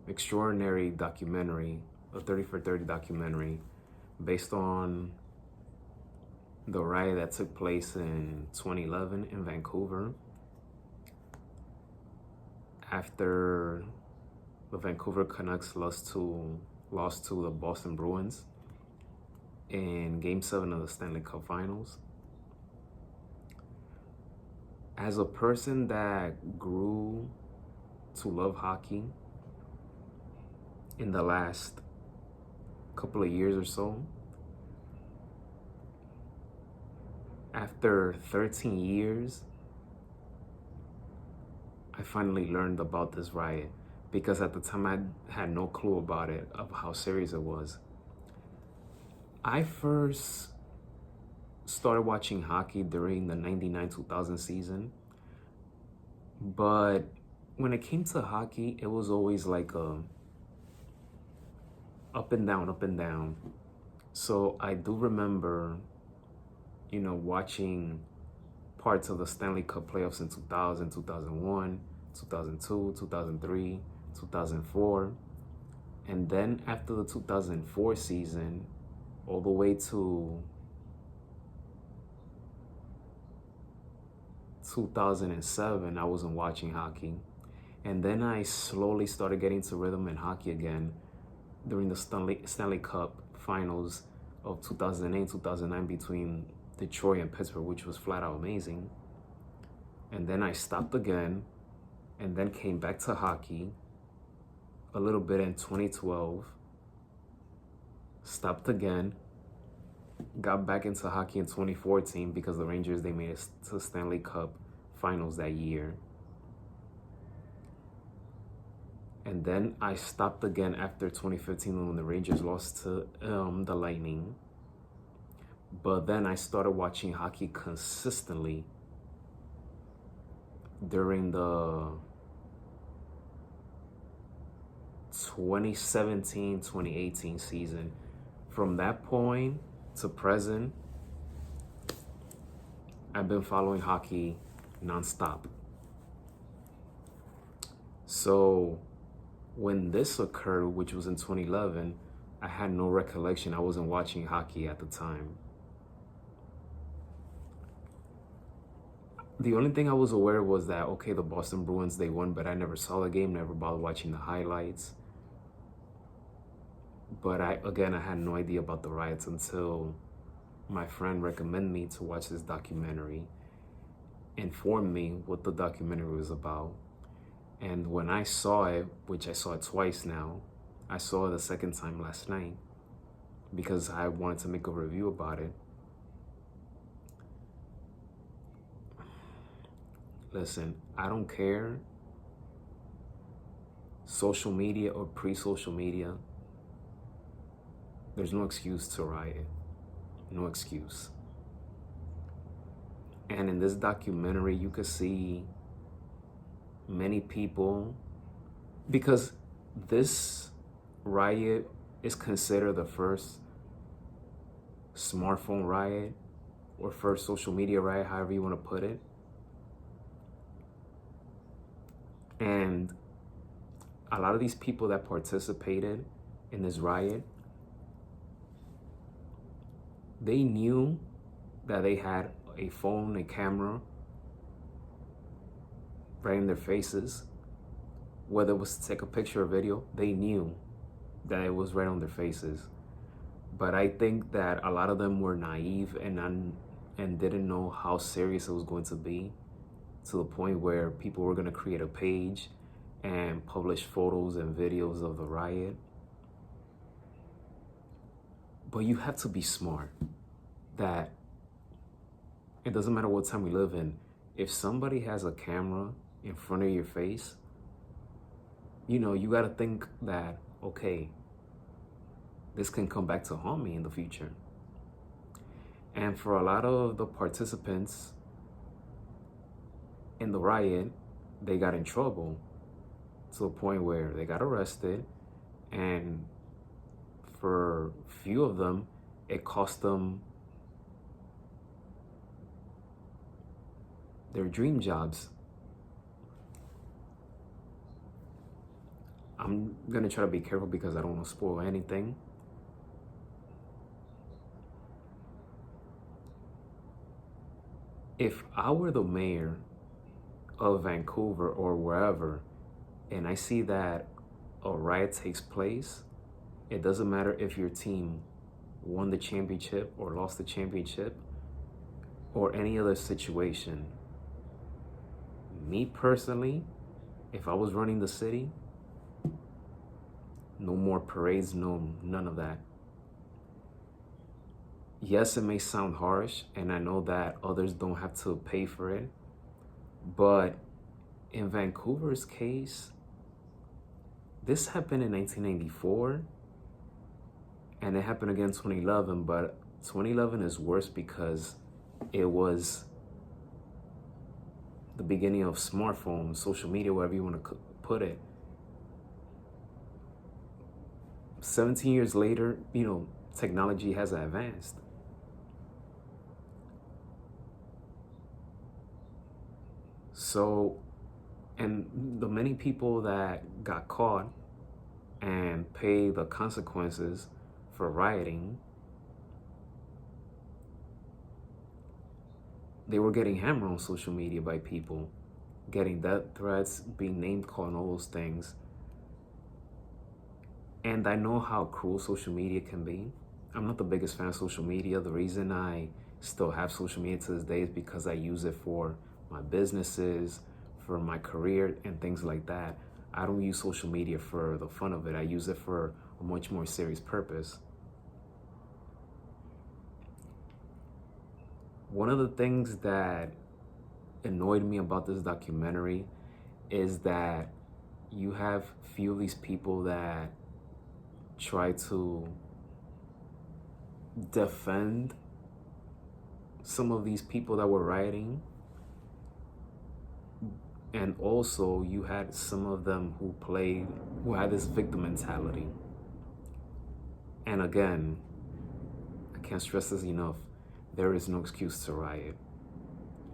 extraordinary documentary, a 30 for 30 documentary based on the riot that took place in 2011 in Vancouver after the Vancouver Canucks lost to the Boston Bruins in Game 7 of the Stanley Cup Finals. As a person that grew to love hockey in the last couple of years or so, after 13 years, I finally learned about this riot, because at the time I had no clue about it, of how serious it was. I first started watching hockey during the 99-2000 season, but when it came to hockey, it was always like a up and down, up and down. So I do remember, watching parts of the Stanley Cup playoffs in 2000, 2001, 2002, 2003, 2004. And then after the 2004 season, all the way to 2007, I wasn't watching hockey. And then I slowly started getting to rhythm in hockey again during the Stanley Cup finals of 2008, 2009 between Detroit and Pittsburgh, which was flat out amazing. And then I stopped again, and then came back to hockey a little bit in 2012, stopped again, got back into hockey in 2014 because the Rangers, they made it to Stanley Cup finals that year. And then I stopped again after 2015 when the Rangers lost to the Lightning. But then I started watching hockey consistently during the 2017-2018 season. From that point to present, I've been following hockey nonstop. So when this occurred, which was in 2011, I had no recollection. I wasn't watching hockey at the time. The only thing I was aware was that, okay, the Boston Bruins, they won, but I never saw the game, never bothered watching the highlights. But I had no idea about the riots until my friend recommended me to watch this documentary, informed me what the documentary was about. And when I saw it, which I saw it twice now, I saw it the second time last night because I wanted to make a review about it. Listen, I don't care, social media or pre-social media, there's no excuse to riot. No excuse. And in this documentary, you could see many people, because this riot is considered the first smartphone riot or first social media riot, however you want to put it. And a lot of these people that participated in this riot, they knew that they had a phone, a camera, right in their faces. Whether it was to take a picture or video, they knew that it was right on their faces. But I think that a lot of them were naive and didn't know how serious it was going to be, to the point where people were going to create a page and publish photos and videos of the riot. But you have to be smart, that it doesn't matter what time we live in. If somebody has a camera in front of your face, you got to think that, okay, this can come back to haunt me in the future. And for a lot of the participants in the riot, they got in trouble to the point where they got arrested, and for few of them, it cost them their dream jobs. I'm gonna try to be careful because I don't want to spoil anything. If I were the mayor of Vancouver or wherever, and I see that a riot takes place, it doesn't matter if your team won the championship or lost the championship or any other situation. Me personally, if I was running the city, no more parades, none of that. Yes, it may sound harsh, and I know that others don't have to pay for it, but in Vancouver's case, this happened in 1994, and it happened again in 2011, but 2011 is worse because it was the beginning of smartphones, social media, whatever you want to put it. 17 years later, technology has advanced. So, and the many people that got caught and pay the consequences for rioting, they were getting hammered on social media by people, getting death threats, being name called, and all those things. And I know how cruel social media can be. I'm not the biggest fan of social media. The reason I still have social media to this day is because I use it for my businesses, for my career, and things like that. I don't use social media for the fun of it. I use it for a much more serious purpose. One of the things that annoyed me about this documentary is that you have few of these people that try to defend some of these people that were rioting, and also you had some of them who had this victim mentality. And again, I can't stress this enough, there is no excuse to riot.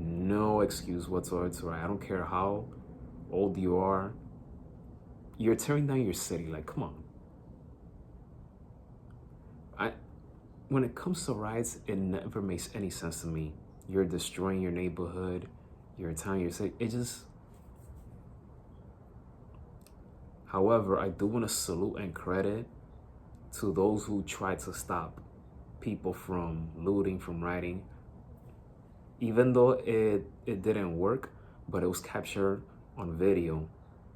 No excuse whatsoever to riot. I don't care how old you are. You're tearing down your city, like, come on. When it comes to riots, it never makes any sense to me. You're destroying your neighborhood, your town, your city. However, I do want to salute and credit to those who tried to stop people from looting, from rioting. Even though it didn't work, but it was captured on video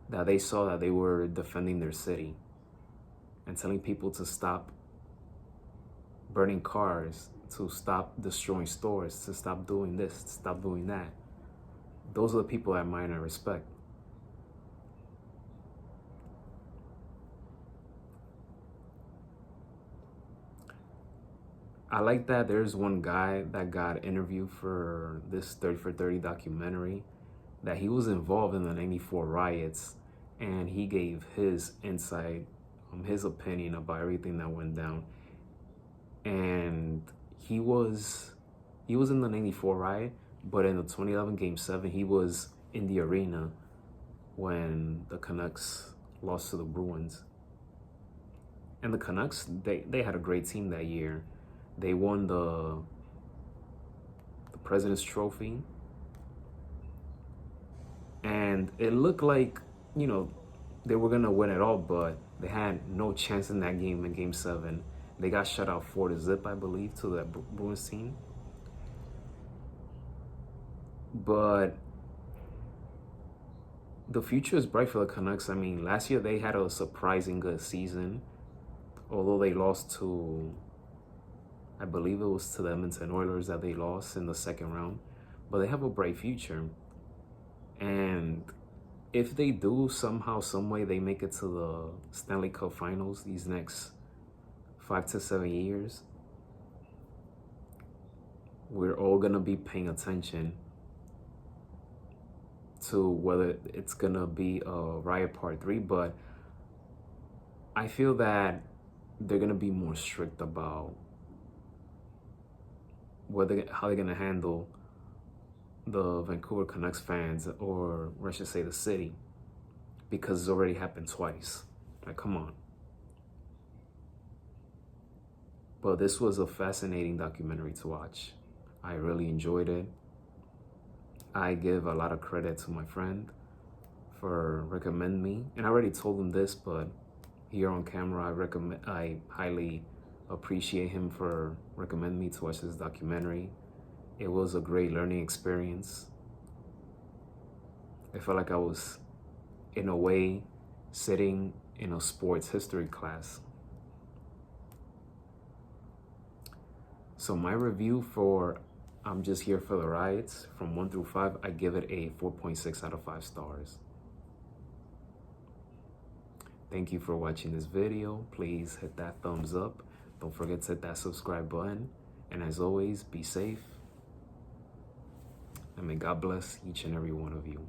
that they saw that they were defending their city and telling people to stop burning cars, to stop destroying stores, to stop doing this, to stop doing that. Those are the people I admire and respect. I like that there's one guy that got interviewed for this 30 for 30 documentary, that he was involved in the 94 riots, and he gave his insight, his opinion about everything that went down. And he was in the 94 riot, but in the 2011 Game 7, he was in the arena when the Canucks lost to the Bruins. And the Canucks, they had a great team that year. They won the President's Trophy. And it looked like, they were going to win it all, but they had no chance in that game, in Game 7. They got shut out 4-0, I believe, to that Bruins team. But the future is bright for the Canucks. I mean, last year they had a surprising good season, although they lost to, I believe it was to the Edmonton Oilers that they lost in the second round. But they have a bright future. And if they do somehow, some way, they make it to the Stanley Cup Finals these next 5 to 7 years, we're all gonna be paying attention to whether it's gonna be a Riot Part 3, but I feel that they're gonna be more strict about how they're gonna handle the Vancouver Canucks fans, or I should say the city, because it's already happened twice. Like, come on. But this was a fascinating documentary to watch. I really enjoyed it. I give a lot of credit to my friend for recommending me. And I already told him this, but here on camera, I highly appreciate him for recommending me to watch this documentary. It was a great learning experience. I felt like I was, in a way, sitting in a sports history class. So my review for I'm Just Here for the Riots, from 1 through 5, I give it a 4.6 out of 5 stars. Thank you for watching this video. Please hit that thumbs up. Don't forget to hit that subscribe button. And as always, be safe. And may God bless each and every one of you.